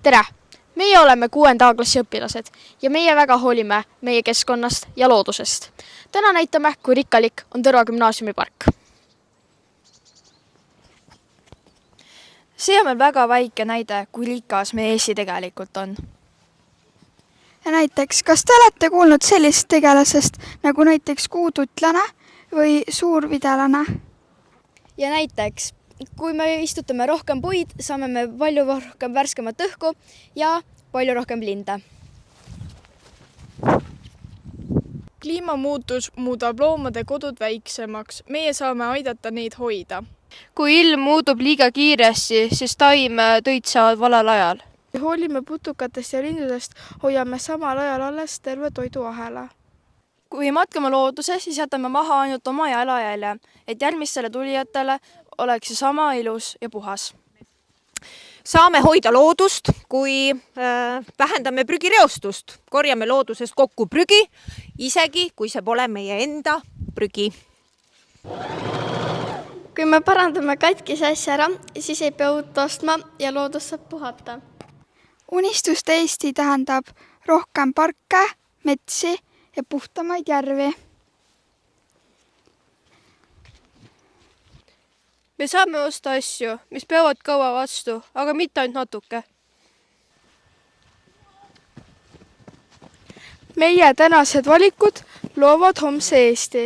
Tere! Meie oleme 6. A-klassi õpilased ja meie väga hoolime meie keskkonnast ja loodusest. Täna näitame, kui rikkalik on Tõrva gümnaasiumi park. See on meil väga väike näide, kui rikas meie Eesti tegelikult on. Ja näiteks, kas te olete kuulnud sellist tegelasest nagu näiteks kuututlane või suurvidelane? Ja näiteks, kui me istutame rohkem puid, saame me palju rohkem värskemat õhku ja palju rohkem linde. Kliimamuutus muudab loomade kodud väiksemaks. Meie saame aidata neid hoida. Kui ilm muutub liiga kiiresti, siis taimetoit saavad valel ajal. Hoolime putukatest ja lindudest, hoiame samal ajal alles terve toiduahela. Kui matkame looduses, siis jätame maha ainult oma jalajälje, et järgmistele tulijatele oleks see sama ilus ja puhas. Saame hoida loodust, kui vähendame prügireostust. Korjame loodusest kokku prügi, isegi kui see pole meie enda prügi. Kui me parandame katkise asja ära, siis ei pea uut ostma ja loodus saab puhata. Unistuste Eesti tähendab rohkem parke, metsi ja puhtamaid järvi. Me saame osta asju, mis peavad kaua vastu, aga mitte ainult natuke. Meie tänased valikud loovad homse Eesti.